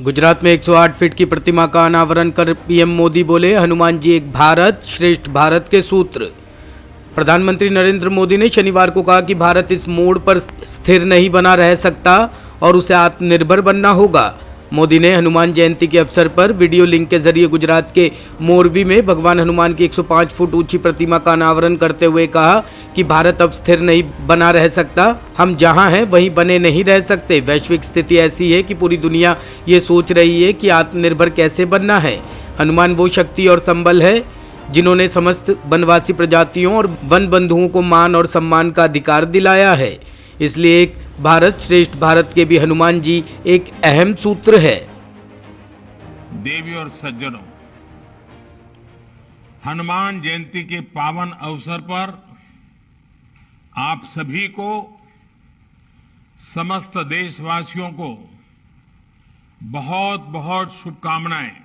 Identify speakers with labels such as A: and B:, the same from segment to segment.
A: गुजरात में 108 फीट की प्रतिमा का अनावरण कर पीएम मोदी बोले, हनुमान जी एक भारत श्रेष्ठ भारत के सूत्र। प्रधानमंत्री नरेंद्र मोदी ने शनिवार को कहा कि भारत इस मोड़ पर स्थिर नहीं बना रह सकता और उसे आत्मनिर्भर बनना होगा। मोदी ने हनुमान जयंती के अवसर पर वीडियो लिंक के जरिए गुजरात के मोरबी में भगवान हनुमान की 105 फुट ऊंची प्रतिमा का अनावरण करते हुए कहा कि भारत अब स्थिर नहीं बना रह सकता। हम जहां हैं वहीं बने नहीं रह सकते। वैश्विक स्थिति ऐसी है कि पूरी दुनिया ये सोच रही है कि आत्मनिर्भर कैसे बनना है। हनुमान वो शक्ति और संबल है जिन्होंने समस्त वनवासी प्रजातियों और वन बंधुओं को मान और सम्मान का अधिकार दिलाया है। इसलिए एक भारत श्रेष्ठ भारत के भी हनुमान जी एक अहम सूत्र है।
B: देवी और सज्जनों, हनुमान जयंती के पावन अवसर पर आप सभी को, समस्त देशवासियों को बहुत बहुत शुभकामनाएं।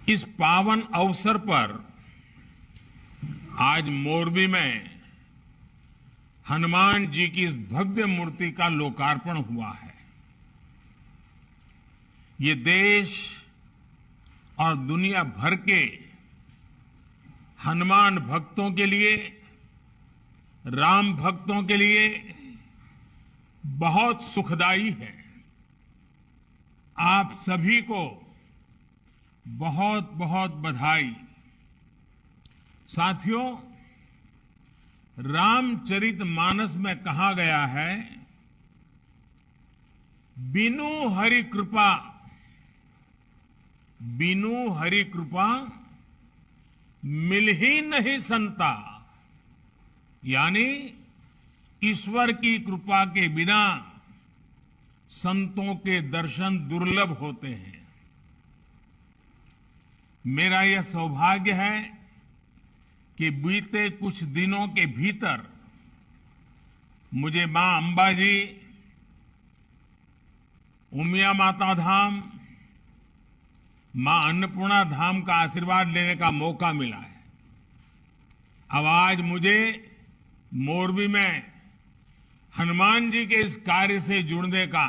B: इस पावन अवसर पर आज मोरबी में हनुमान जी की इस भव्य मूर्ति का लोकार्पण हुआ है। ये देश और दुनिया भर के हनुमान भक्तों के लिए, राम भक्तों के लिए बहुत सुखदाई है। आप सभी को बहुत बहुत बधाई। साथियों, रामचरितमानस में कहा गया है, बिनु हरि कृपा मिल ही नहीं संता। यानी ईश्वर की कृपा के बिना संतों के दर्शन दुर्लभ होते हैं। मेरा यह सौभाग्य है कि बीते कुछ दिनों के भीतर मुझे मां अंबा जी, उमिया माता धाम, मां अन्नपूर्णा धाम का आशीर्वाद लेने का मौका मिला है। अब आज मुझे मोरबी में हनुमान जी के इस कार्य से जुड़ने का,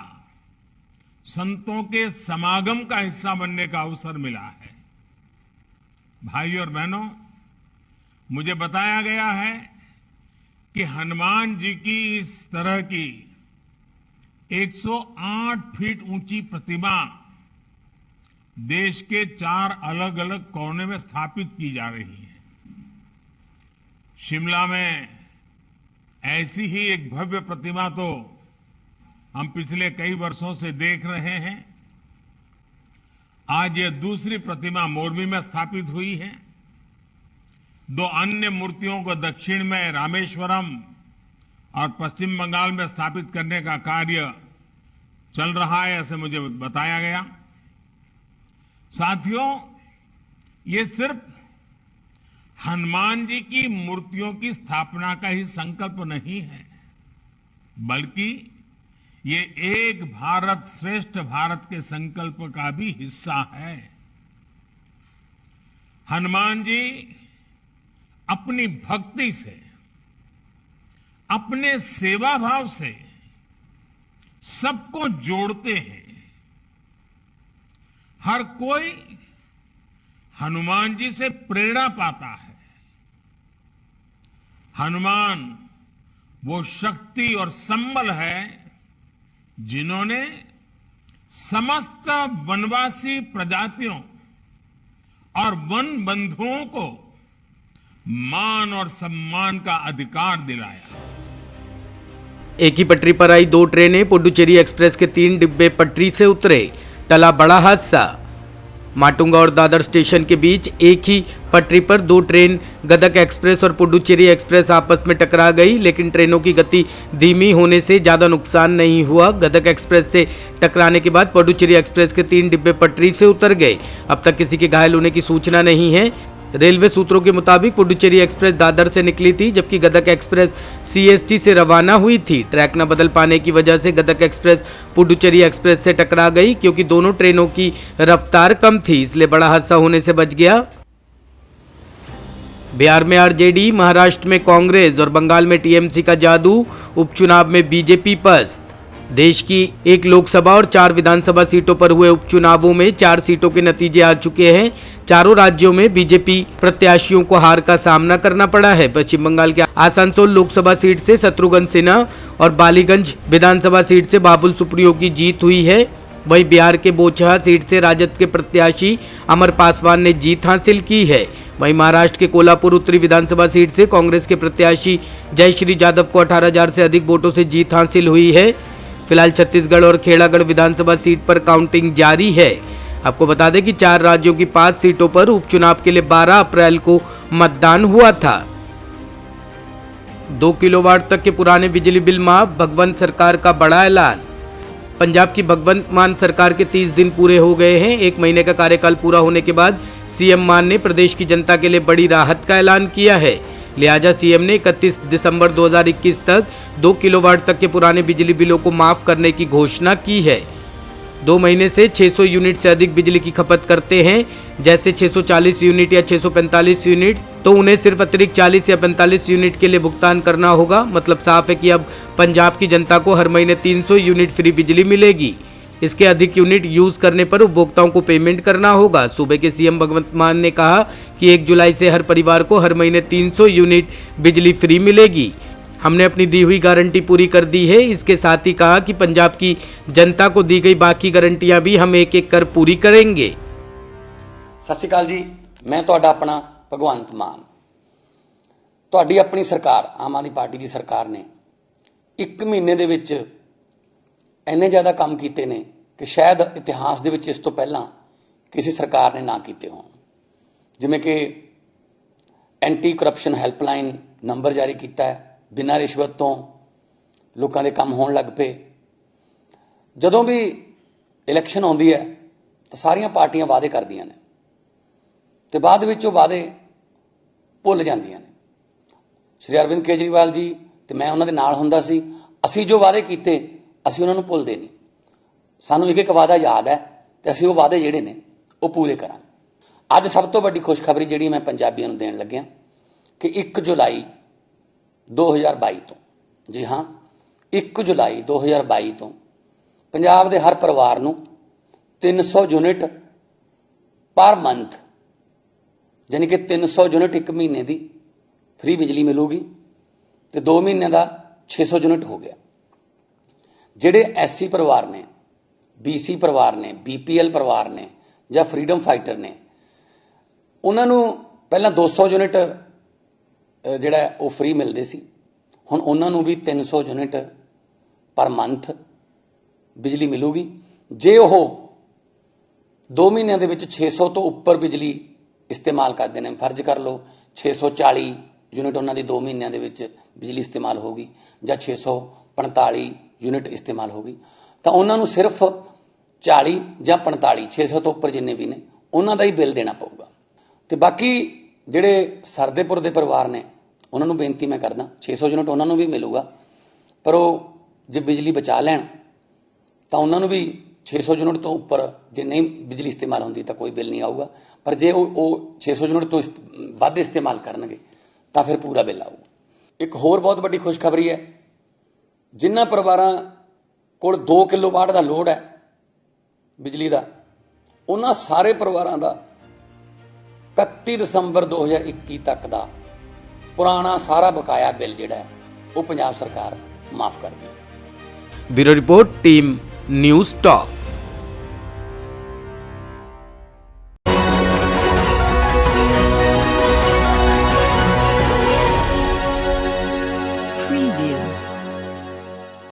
B: संतों के समागम का हिस्सा बनने का अवसर मिला है। भाइयों और बहनों, मुझे बताया गया है कि हनुमान जी की इस तरह की 108 फीट ऊंची प्रतिमा देश के 4 अलग अलग कोने में स्थापित की जा रही है। शिमला में ऐसी ही एक भव्य प्रतिमा तो हम पिछले कई वर्षों से देख रहे हैं। आज यह दूसरी प्रतिमा मोरबी में स्थापित हुई है। 2 अन्य मूर्तियों को दक्षिण में रामेश्वरम और पश्चिम बंगाल में स्थापित करने का कार्य चल रहा है, ऐसे मुझे बताया गया। साथियों, ये सिर्फ हनुमान जी की मूर्तियों की स्थापना का ही संकल्प नहीं है, बल्कि ये एक भारत श्रेष्ठ भारत के संकल्प का भी हिस्सा है। हनुमान जी अपनी भक्ति से, अपने सेवा भाव से सबको जोड़ते हैं। हर कोई हनुमान जी से प्रेरणा पाता है। हनुमान वो शक्ति और संबल है जिन्होंने समस्त वनवासी प्रजातियों और वन बंधुओं को मान और सम्मान का अधिकार दिलाया।
A: एक ही पटरी पर आई 2 ट्रेनें, पुडुचेरी एक्सप्रेस के 3 डिब्बे पटरी से उतरे, टला बड़ा हादसा। माटुंगा और दादर स्टेशन के बीच एक ही पटरी पर 2 ट्रेन गदक एक्सप्रेस और पुडुचेरी एक्सप्रेस आपस में टकरा गई, लेकिन ट्रेनों की गति धीमी होने से ज़्यादा नुकसान नहीं हुआ। गदक एक्सप्रेस से टकराने के बाद पुडुचेरी एक्सप्रेस के 3 डिब्बे पटरी से उतर गए। अब तक किसी के घायल होने की सूचना नहीं है। रेलवे सूत्रों के मुताबिक पुडुचेरी एक्सप्रेस दादर से निकली थी, जबकि गदक एक्सप्रेस सीएसटी से रवाना हुई थी। ट्रैक न बदल पाने की वजह से गदक एक्सप्रेस पुडुचेरी एक्सप्रेस से टकरा गई। क्योंकि दोनों ट्रेनों की रफ्तार कम थी, इसलिए बड़ा हादसा होने से बच गया। बिहार में आरजेडी, महाराष्ट्र में कांग्रेस और बंगाल में टीएमसी का जादू, उपचुनाव में बीजेपी पस्त। देश की एक लोकसभा और 4 विधानसभा सीटों पर हुए उपचुनावों में 4 सीटों के नतीजे आ चुके हैं। चारों राज्यों में बीजेपी प्रत्याशियों को हार का सामना करना पड़ा है। पश्चिम बंगाल के आसनसोल लोकसभा सीट से शत्रुघ्न सिन्हा और बालीगंज विधानसभा सीट से बाबुल सुप्रियो की जीत हुई है। वहीं बिहार के बोचहा सीट से राजद के प्रत्याशी अमर पासवान ने जीत हासिल की है। वहीं महाराष्ट्र के कोल्हापुर उत्तरी विधानसभा सीट से कांग्रेस के प्रत्याशी जयश्री यादव को 18,000 से अधिक वोटों से जीत हासिल हुई है। फिलहाल छत्तीसगढ़ और खेड़ागढ़ विधानसभा सीट पर काउंटिंग जारी है। आपको बता दें कि 4 राज्यों की 5 सीटों पर उपचुनाव के लिए 12 अप्रैल को मतदान हुआ था। 2 किलोवाट तक के पुराने बिजली बिल माफ, भगवंत सरकार का बड़ा ऐलान। पंजाब की भगवंत मान सरकार के 30 दिन पूरे हो गए हैं। 1 महीने का कार्यकाल पूरा होने के बाद सीएम मान ने प्रदेश की जनता के लिए बड़ी राहत का ऐलान किया है। लिहाजा सीएम ने 31 दिसंबर 2021 तक 2 किलोवाट तक के पुराने बिजली बिलों को माफ करने की घोषणा की है। 2 महीने से 600 यूनिट से अधिक बिजली की खपत करते हैं, जैसे 640 यूनिट या 645 यूनिट, तो उन्हें सिर्फ अतिरिक्त 40 या 45 यूनिट के लिए भुगतान करना होगा। मतलब साफ है कि अब पंजाब की जनता को हर महीने 300 यूनिट फ्री बिजली मिलेगी। इसके अधिक यूनिट यूज करने पर उपभोक्ताओं को पेमेंट करना होगा। सूबे के सीएम भगवंत मान ने कहा कि 1 जुलाई से हर परिवार को हर महीने 300 यूनिट बिजली फ्री मिलेगी। हमने अपनी दी हुई गारंटी पूरी कर दी है। इसके साथ ही कहा कि पंजाब की जनता को दी गई बाकी गारंटियां भी हम एक एक कर पूरी करेंगे।
C: सत श्री अकाल जी, मैं ਤੁਹਾਡਾ ਆਪਣਾ ਭਗਵੰਤ ਮਾਨ। ਤੁਹਾਡੀ ਆਪਣੀ ਸਰਕਾਰ ਆਮ ਆਦਮੀ ਪਾਰਟੀ ਦੀ ਸਰਕਾਰ ਨੇ 1 ਮਹੀਨੇ ਦੇ ਵਿੱਚ ਇੰਨੇ ਜ਼ਿਆਦਾ ਕੰਮ ਕੀਤੇ ਨੇ ਕਿ ਸ਼ਾਇਦ ਇਤਿਹਾਸ ਦੇ ਵਿੱਚ ਇਸ ਤੋਂ ਪਹਿਲਾਂ ਕਿਸੇ ਸਰਕਾਰ ਨੇ ਨਾ ਕੀਤੇ ਹੋਣ। ਜਿਵੇਂ ਕਿ ਐਂਟੀ ਕਰਪਸ਼ਨ ਹੈਲਪਲਾਈਨ ਨੰਬਰ ਜਾਰੀ ਕੀਤਾ ਹੈ, ਬਿਨਾਂ ਰਿਸ਼ਵਤ ਤੋਂ ਲੋਕਾਂ ਦੇ ਕੰਮ ਹੋਣ ਲੱਗ ਪਏ। ਜਦੋਂ ਵੀ ਇਲੈਕਸ਼ਨ ਆਉਂਦੀ ਹੈ ਤਾਂ ਸਾਰੀਆਂ ਪਾਰਟੀਆਂ ਵਾਅਦੇ ਕਰਦੀਆਂ ਨੇ ਤੇ ਬਾਅਦ ਵਿੱਚ ਉਹ ਵਾਅਦੇ ਭੁੱਲ ਜਾਂਦੀਆਂ ਨੇ। ਸ਼੍ਰੀ ਅਰਵਿੰਦ ਕੇਜਰੀਵਾਲ ਜੀ ਤੇ ਮੈਂ ਉਹਨਾਂ ਦੇ ਨਾਲ ਹੁੰਦਾ ਸੀ। ਅਸੀਂ ਜੋ ਵਾਅਦੇ ਕੀਤੇ ਅਸੀਂ ਉਹਨਾਂ ਨੂੰ ਭੁੱਲਦੇ ਨਹੀਂ। ਸਾਨੂੰ ਇੱਕ ਵਾਅਦਾ ਯਾਦ ਹੈ ਤੇ ਅਸੀਂ ਉਹ ਵਾਅਦੇ ਜਿਹੜੇ ਨੇ ਉਹ ਪੂਰੇ ਕਰਾਂਗੇ। ਅੱਜ ਸਭ ਤੋਂ ਵੱਡੀ ਖੁਸ਼ਖਬਰੀ ਜਿਹੜੀ ਮੈਂ ਪੰਜਾਬੀਆਂ ਨੂੰ ਦੇਣ ਲੱਗਿਆ ਕਿ 1 ਜੁਲਾਈ 2022 ਤੋਂ, ਜੀ ਹਾਂ 1 ਜੁਲਾਈ 2022 ਤੋਂ ਪੰਜਾਬ ਦੇ ਹਰ ਪਰਿਵਾਰ ਨੂੰ 300 ਯੂਨਿਟ ਪਰ ਮੰਥ, यानी कि 300 यूनिट 1 महीने की फ्री बिजली मिलूगी तो 2 महीने का 600 यूनिट हो गया। ਜਿਹੜੇ SC परिवार ने, BC परिवार ने, BPL परिवार ने ਜਾਂ फ्रीडम फाइटर ने, उन्होंने पहला 200 यूनिट ਜਿਹੜਾ ਉਹ फ्री मिलते सी, ਹੁਣ उन्होंने भी 300 यूनिट पर मंथ बिजली मिलूगी। जे ਉਹ 2 ਮਹੀਨਿਆਂ ਦੇ ਵਿੱਚ 600 ਤੋਂ ਉੱਪਰ ਬਿਜਲੀ इस्तेमाल करते हैं, फर्ज कर लो 640 यूनिट उन्होंने 2 महीनों के बिजली इस्तेमाल होगी या 645 यूनिट इस्तेमाल होगी, तो उन्होंने सिर्फ 40 या 45 600 तो उपर जिन्ने भी ने उन्हों का ही बिल देना पऊगा। तो बाकी जोड़े सरदेपुर के परिवार ने उन्होंने बेनती मैं करदा 600 यूनिट उन्होंने भी मिलूगा, पर वो जो बिजली बचा लैन तो उन्होंने भी 600 यूनिट तो उपर जे नहीं बिजली इस्तेमाल होती तो कोई बिल नहीं आऊगा, पर जे वो 600 यूनिट तो वध इस्तेमाल करनगे तो फिर पूरा बिल आऊगा। एक होर बहुत बड़ी खुशखबरी है, जिन्हां परिवारां कोल 2 किलोवाट का लोड है बिजली का, उन्हां सारे परिवारां दा 31 दिसंबर 2021 तक का पुराना सारा बकाया बिल जिहड़ा है वो पंजाब सरकार माफ कर दी।
A: Bureau report, team news talk.